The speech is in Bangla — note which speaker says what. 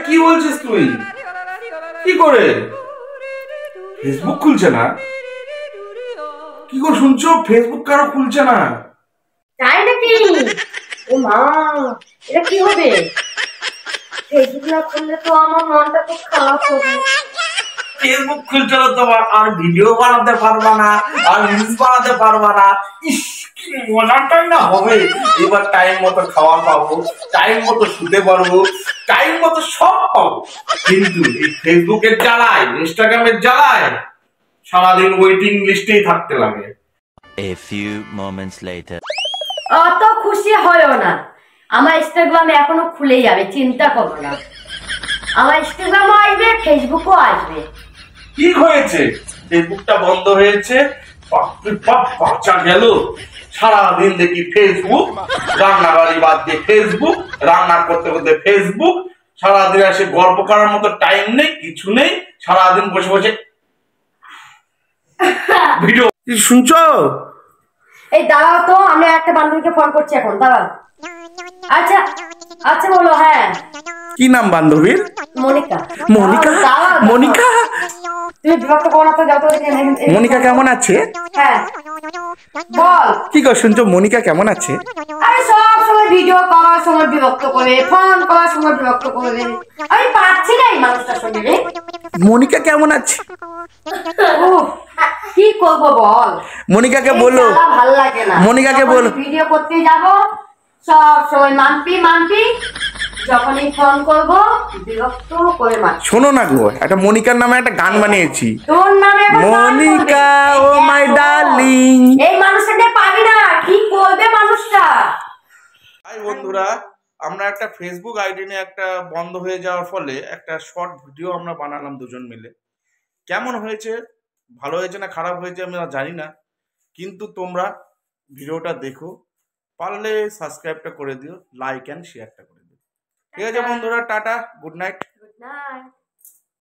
Speaker 1: কি বলছিস তুই? কি করে ফেসবুক খুলছে না? কি করে শুনছো? ফেসবুক কারো খুলছে না?
Speaker 2: তাই নাকি? ও মা, এটা কি হবে? ফেসবুক না খুললে তো আমার মনটা খুব খারাপ হবে।
Speaker 1: ফেসবুক খুলছে না তোমার, আর ভিডিও বানাতে পারবা না, আর রিলস বানাতে পারবা না। ইস, কি মজাটাই না হবে। এবার টাইম মতো খাওয়া পাবো, টাইম মতো শুতে পারবো, টাইম মতো সব পাবো। কিন্তু এই ফেসবুকের জ্বালায়, ইনস্টাগ্রামের জ্বালায় সারাদিন ওয়েটিং লিস্টেই থাকতে লাগে।
Speaker 3: A few moments later.
Speaker 2: অত খুশি হয়ো না, আমার ইনস্টাগ্রামে এখনো খুলে যাবে, চিন্তা করো না। আমার ইনস্টাগ্রামও আসবে, ফেসবুকও আসবে।
Speaker 1: কি হয়েছে? ফেসবুকটা বন্ধ হয়েছে, বাচ্চা গেল। সারাদিন দেখি ফেসবুক, রান্নাবাড়ি বাদ দিয়ে ফেসবুক, রান্না করতে করতে ফেসবুক, সারাদিন এসে গল্প করার মতো টাইম নেই, কিছু নেই। সারাদিন বসে বসে ভিডিও শুনছো?
Speaker 2: এই দাঁড়াও তো, আমি একটা বান্ধবীকে ফোন করছি এখন, দাঁড়াও। আচ্ছা আচ্ছা, বলো। হ্যাঁ,
Speaker 1: কি নাম বান্ধবীর?
Speaker 2: মনিকা।
Speaker 1: মনিকা? মনিকা?
Speaker 2: তুমি বিভক্ত করো না তো, যাও তো।
Speaker 1: মনিকা কেমন আছে?
Speaker 2: হ্যাঁ বল।
Speaker 1: কি কর শুনছো? মনিকা কেমন আছে?
Speaker 2: আরে সব সময় ভিডিও করার সময় বিরক্ত করে, ফোন করার সময় বিরক্ত করে। আমি পাচ্ছি না এই মানুষটার সঙ্গে রে।
Speaker 1: মনিকা কেমন আছে?
Speaker 2: কি করবো বল?
Speaker 1: মনিকাকে বলো,
Speaker 2: ভাল লাগে না।
Speaker 1: মনিকাকে বলো।
Speaker 2: ভিডিও করতে যাব সব সময় মাম্পি মাম্পি, যখনই ফোন করব বিরক্ত করে মার।
Speaker 1: শোনো না গো, একটা মনিকার নামে একটা গান বানিয়েছি।
Speaker 2: তোর নামে
Speaker 1: মনিকা ও মাই ডার্লিং।
Speaker 2: এই মানুষটাকে পাবি না, কি করবে মানুষটা?
Speaker 1: হাই বন্ধুরা, আমরা একটা ফেসবুক আইডি নিয়ে একটা বন্ধ হয়ে যাওয়ার ফলে একটা শর্ট ভিডিও আমরা বানালাম দুজন মিলে। কেমন হয়েছে, ভালো হয়েছে না খারাপ হয়েছে আমি জানি না, কিন্তু তোমরা ভিডিওটা দেখো, পারলে সাবস্ক্রাইবটা করে দিও, লাইক অ্যান্ড শেয়ারটা করে দিও। ঠিক আছে বন্ধুরা, tata, good night.
Speaker 2: Good night.